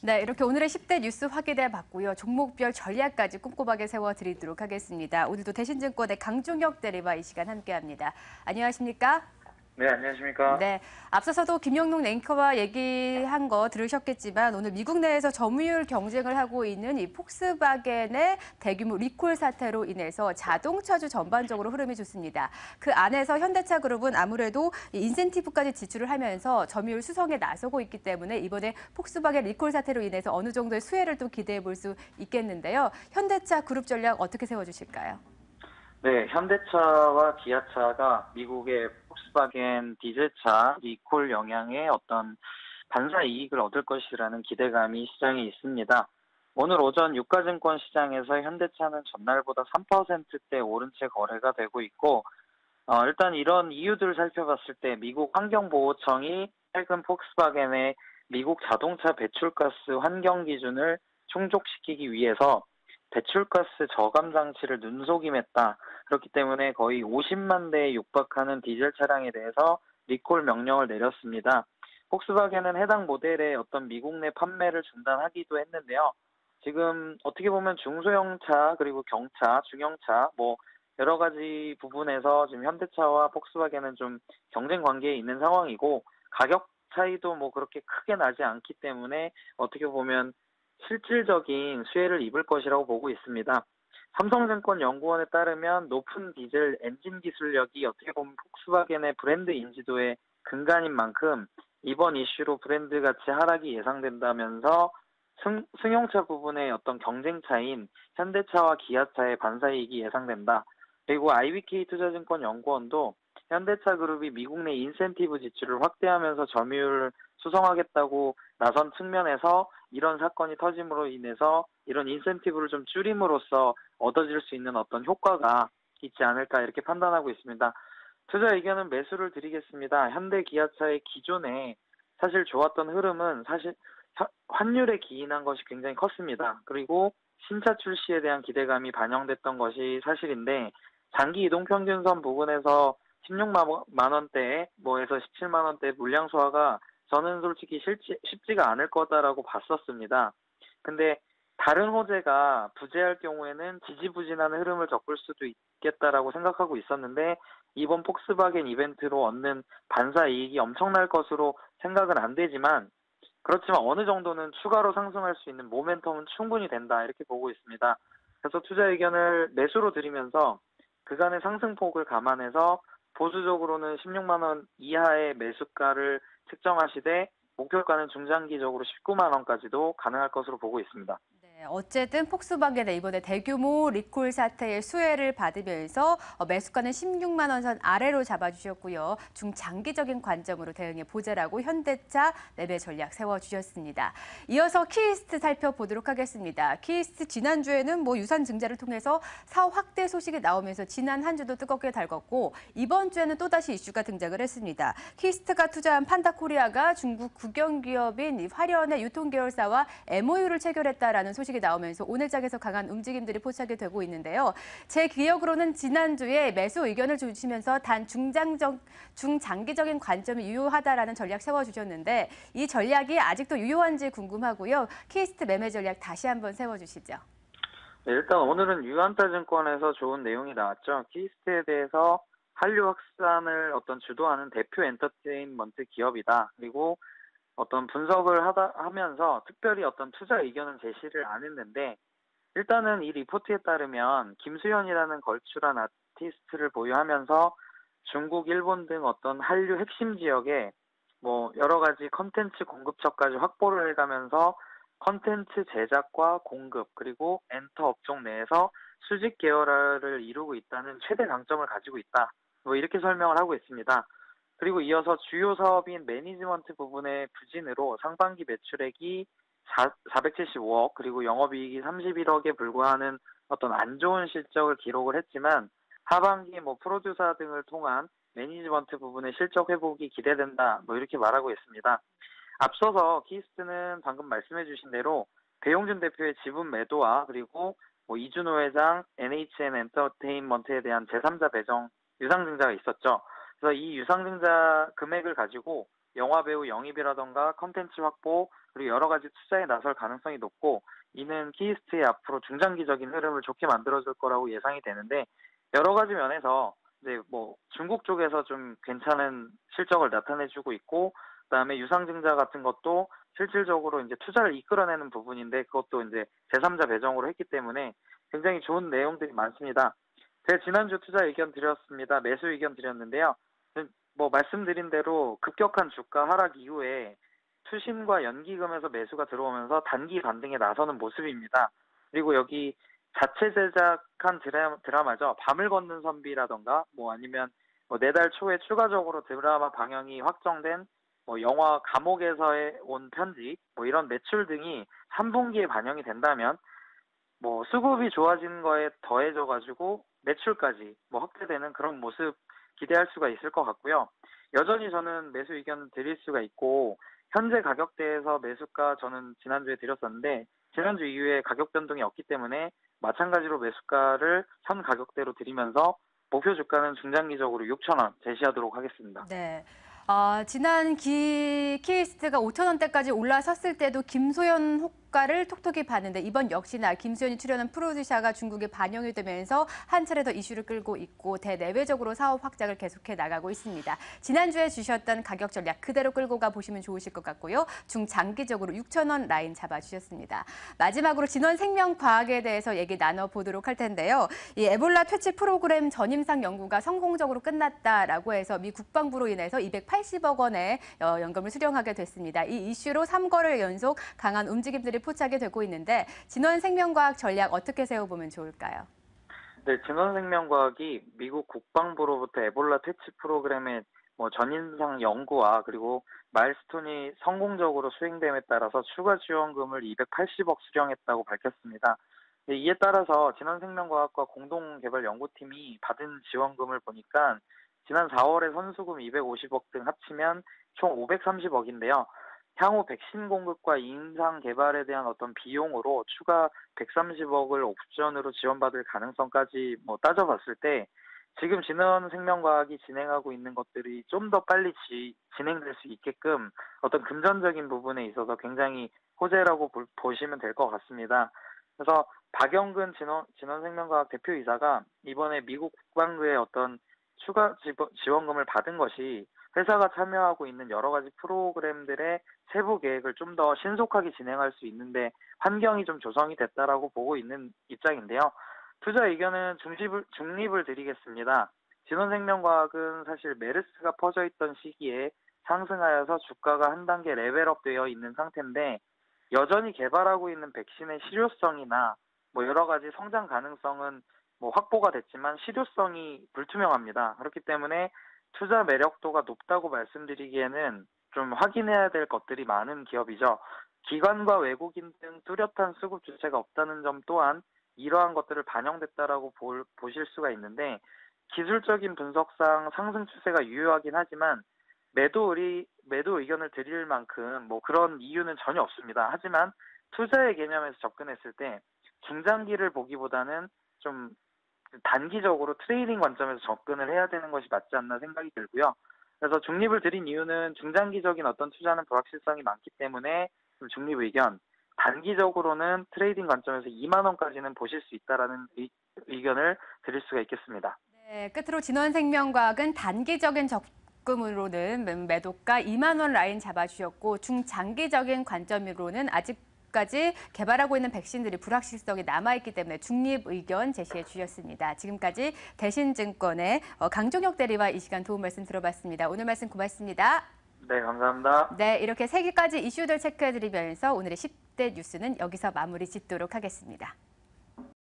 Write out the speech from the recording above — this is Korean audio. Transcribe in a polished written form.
네, 이렇게 오늘의 10대 뉴스 확인해 봤고요. 종목별 전략까지 꼼꼼하게 세워드리도록 하겠습니다. 오늘도 대신증권의 강종혁 대리와 이 시간 함께합니다. 안녕하십니까? 네, 안녕하십니까. 네, 앞서서도 김영록 앵커와 얘기한 거 들으셨겠지만 오늘 미국 내에서 점유율 경쟁을 하고 있는 이 폭스바겐의 대규모 리콜 사태로 인해서 자동차주 전반적으로 흐름이 좋습니다. 그 안에서 현대차 그룹은 아무래도 인센티브까지 지출을 하면서 점유율 수성에 나서고 있기 때문에 이번에 폭스바겐 리콜 사태로 인해서 어느 정도의 수혜를 또 기대해 볼 수 있겠는데요. 현대차 그룹 전략 어떻게 세워주실까요? 네, 현대차와 기아차가 미국의 폭스바겐 디젤차 리콜 영향에 어떤 반사 이익을 얻을 것이라는 기대감이 시장에 있습니다. 오늘 오전 유가증권 시장에서 현대차는 전날보다 3%대 오른 채 거래가 되고 있고, 일단 이런 이유들을 살펴봤을 때 미국 환경보호청이 최근 폭스바겐의 미국 자동차 배출가스 환경 기준을 충족시키기 위해서 배출가스 저감 장치를 눈속임했다. 그렇기 때문에 거의 50만 대에 육박하는 디젤 차량에 대해서 리콜 명령을 내렸습니다. 폭스바겐은 해당 모델의 어떤 미국 내 판매를 중단하기도 했는데요. 지금 어떻게 보면 중소형차 그리고 경차, 중형차 여러 가지 부분에서 지금 현대차와 폭스바겐은 좀 경쟁 관계에 있는 상황이고 가격 차이도 그렇게 크게 나지 않기 때문에 어떻게 보면 실질적인 수혜를 입을 것이라고 보고 있습니다. 삼성증권 연구원에 따르면 높은 디젤 엔진 기술력이 어떻게 보면 폭스바겐의 브랜드 인지도의 근간인 만큼 이번 이슈로 브랜드 가치 하락이 예상된다면서 승용차 부분의 어떤 경쟁 차인 현대차와 기아차의 반사이익이 예상된다. 그리고 IBK 투자증권 연구원도 현대차 그룹이 미국 내 인센티브 지출을 확대하면서 점유율을 수성하겠다고 나선 측면에서 이런 사건이 터짐으로 인해서 이런 인센티브를 좀 줄임으로써 얻어질 수 있는 어떤 효과가 있지 않을까 이렇게 판단하고 있습니다. 투자 의견은 매수를 드리겠습니다. 현대 기아차의 기존에 사실 좋았던 흐름은 사실 환율에 기인한 것이 굉장히 컸습니다. 그리고 신차 출시에 대한 기대감이 반영됐던 것이 사실인데 장기 이동 평균선 부분에서 16만 원대에서 17만 원대 물량 소화가 저는 솔직히 쉽지가 않을 거다라고 봤었습니다. 근데 다른 호재가 부재할 경우에는 지지부진한 흐름을 겪을 수도 있겠다라고 생각하고 있었는데 이번 폭스바겐 이벤트로 얻는 반사 이익이 엄청날 것으로 생각은 안 되지만 그렇지만 어느 정도는 추가로 상승할 수 있는 모멘텀은 충분히 된다 이렇게 보고 있습니다. 그래서 투자 의견을 매수로 드리면서 그간의 상승폭을 감안해서 보수적으로는 16만 원 이하의 매수가를 책정하시되 목표가는 중장기적으로 19만 원까지도 가능할 것으로 보고 있습니다. 네, 어쨌든 폭스바겐의 이번에 대규모 리콜 사태의 수혜를 받으면서 매수가는 16만 원 선 아래로 잡아주셨고요. 중장기적인 관점으로 대응해 보자라고 현대차 매매 전략 세워주셨습니다. 이어서 키이스트 살펴보도록 하겠습니다. 키이스트 지난주에는 유산 증자를 통해서 사업 확대 소식이 나오면서 지난 한 주도 뜨겁게 달궜고 이번 주에는 또다시 이슈가 등장을 했습니다. 키이스트가 투자한 판다코리아가 중국 국영기업인 화련의 유통계열사와 MOU를 체결했다라는 소식이 나오면서 오늘 장에서 강한 움직임들이 포착이 되고 있는데요. 제 기억으로는 지난주에 매수 의견을 주시면서 단 중장기적인 관점이 유효하다라는 전략 세워주셨는데 이 전략이 아직도 유효한지 궁금하고요. 키이스트 매매 전략 다시 한번 세워주시죠. 네, 일단 오늘은 유한타증권에서 좋은 내용이 나왔죠. 키이스트에 대해서 한류 확산을 주도하는 대표 엔터테인먼트 기업이다. 그리고 어떤 분석을 하면서 특별히 어떤 투자 의견은 제시를 안 했는데 일단은 이 리포트에 따르면 김수현이라는 걸출한 아티스트를 보유하면서 중국, 일본 등 어떤 한류 핵심 지역에 여러 가지 컨텐츠 공급처까지 확보를 해가면서 컨텐츠 제작과 공급 그리고 엔터 업종 내에서 수직 계열화를 이루고 있다는 최대 강점을 가지고 있다. 이렇게 설명을 하고 있습니다. 그리고 이어서 주요 사업인 매니지먼트 부분의 부진으로 상반기 매출액이 475억 그리고 영업이익이 31억에 불과하는 어떤 안 좋은 실적을 기록을 했지만 하반기 프로듀서 등을 통한 매니지먼트 부분의 실적 회복이 기대된다. 이렇게 말하고 있습니다. 앞서서 키이스트는 방금 말씀해 주신 대로 배용준 대표의 지분 매도와 그리고 이준호 회장 NHN 엔터테인먼트에 대한 제3자 배정 유상증자가 있었죠. 그래서 이 유상증자 금액을 가지고 영화배우 영입이라던가 컨텐츠 확보, 그리고 여러 가지 투자에 나설 가능성이 높고 이는 키이스트의 앞으로 중장기적인 흐름을 좋게 만들어줄 거라고 예상이 되는데 여러 가지 면에서 이제 뭐 중국 쪽에서 좀 괜찮은 실적을 나타내주고 있고 그다음에 유상증자 같은 것도 실질적으로 이제 투자를 이끌어내는 부분인데 그것도 이제 제3자 배정으로 했기 때문에 굉장히 좋은 내용들이 많습니다. 제가 지난주 투자 의견 드렸습니다. 매수 의견 드렸는데요. 뭐 말씀드린 대로 급격한 주가 하락 이후에 투신과 연기금에서 매수가 들어오면서 단기 반등에 나서는 모습입니다. 그리고 여기 자체 제작한 드라마죠. 밤을 걷는 선비라던가 뭐 아니면 뭐 내달 초에 추가적으로 드라마 방영이 확정된 뭐 영화 감옥에서의 온 편지 뭐 이런 매출 등이 3분기에 반영이 된다면 뭐 수급이 좋아진 거에 더해져 가지고 매출까지 뭐 확대되는 그런 모습 기대할 수가 있을 것 같고요. 여전히 저는 매수 의견 드릴 수가 있고 현재 가격대에서 매수가 저는 지난주에 드렸었는데 지난주 이후에 가격 변동이 없기 때문에 마찬가지로 매수가를 현 가격대로 드리면서 목표 주가는 중장기적으로 6,000원 제시하도록 하겠습니다. 네. 지난 키이스트가 5,000원대까지 올라섰을 때도 김소연 호가를 톡톡히 봤는데 이번 역시나 김소연이 출연한 프로듀샤가 중국에 반영이 되면서 한 차례 더 이슈를 끌고 있고 대내외적으로 사업 확장을 계속해 나가고 있습니다. 지난주에 주셨던 가격 전략 그대로 끌고 가 보시면 좋으실 것 같고요. 중장기적으로 6,000원 라인 잡아주셨습니다. 마지막으로 진원생명과학에 대해서 얘기 나눠보도록 할 텐데요. 이 에볼라 퇴치 프로그램 전임상 연구가 성공적으로 끝났다라고 해서 미 국방부로 인해서 280억 원의 연금을 수령하게 됐습니다. 이 이슈로 3거래일 연속 강한 움직임들이 포착이 되고 있는데 진원생명과학 전략 어떻게 세워보면 좋을까요? 네, 진원생명과학이 미국 국방부로부터 에볼라 퇴치 프로그램의 뭐 전인상 연구와 그리고 마일스톤이 성공적으로 수행됨에 따라서 추가 지원금을 280억 수령했다고 밝혔습니다. 이에 따라서 진원생명과학과 공동개발연구팀이 받은 지원금을 보니까 지난 4월에 선수금 250억 등 합치면 총 530억인데요. 향후 백신 공급과 임상 개발에 대한 어떤 비용으로 추가 130억을 옵션으로 지원받을 가능성까지 뭐 따져봤을 때 지금 진원생명과학이 진행하고 있는 것들이 좀 더 빨리 진행될 수 있게끔 어떤 금전적인 부분에 있어서 굉장히 호재라고 보시면 될 것 같습니다. 그래서 박영근 진원생명과학 대표이사가 이번에 미국 국방부의 어떤 추가 지원금을 받은 것이 회사가 참여하고 있는 여러 가지 프로그램들의 세부 계획을 좀 더 신속하게 진행할 수 있는데 환경이 좀 조성이 됐다라고 보고 있는 입장인데요. 투자 의견은 중립을 드리겠습니다. 진원생명과학은 사실 메르스가 퍼져 있던 시기에 상승하여서 주가가 한 단계 레벨업 되어 있는 상태인데 여전히 개발하고 있는 백신의 실효성이나 뭐 여러 가지 성장 가능성은 뭐 확보가 됐지만 실효성이 불투명합니다. 그렇기 때문에 투자 매력도가 높다고 말씀드리기에는 좀 확인해야 될 것들이 많은 기업이죠. 기관과 외국인 등 뚜렷한 수급 주체가 없다는 점 또한 이러한 것들을 반영됐다라고 보실 수가 있는데 기술적인 분석상 상승 추세가 유효하긴 하지만 매도 의견을 드릴 만큼 뭐 그런 이유는 전혀 없습니다. 하지만 투자의 개념에서 접근했을 때 중장기를 보기보다는 좀 단기적으로 트레이딩 관점에서 접근을 해야 되는 것이 맞지 않나 생각이 들고요. 그래서 중립을 드린 이유는 중장기적인 어떤 투자는 불확실성이 많기 때문에 좀 중립 의견, 단기적으로는 트레이딩 관점에서 2만 원까지는 보실 수 있다라는 의견을 드릴 수가 있겠습니다. 네, 끝으로 진원생명과학은 단기적인 접근으로는 매도가 2만 원 라인 잡아주셨고 중장기적인 관점으로는 아직까지 개발하고 있는 백신들이 불확실성이 남아있기 때문에 중립 의견 제시해 주셨습니다. 지금까지 대신증권의 강종혁 대리와 이 시간 도움 말씀 들어봤습니다. 오늘 말씀 고맙습니다. 네, 감사합니다. 네, 이렇게 3개까지 이슈들 체크해드리면서 오늘의 10대 뉴스는 여기서 마무리 짓도록 하겠습니다.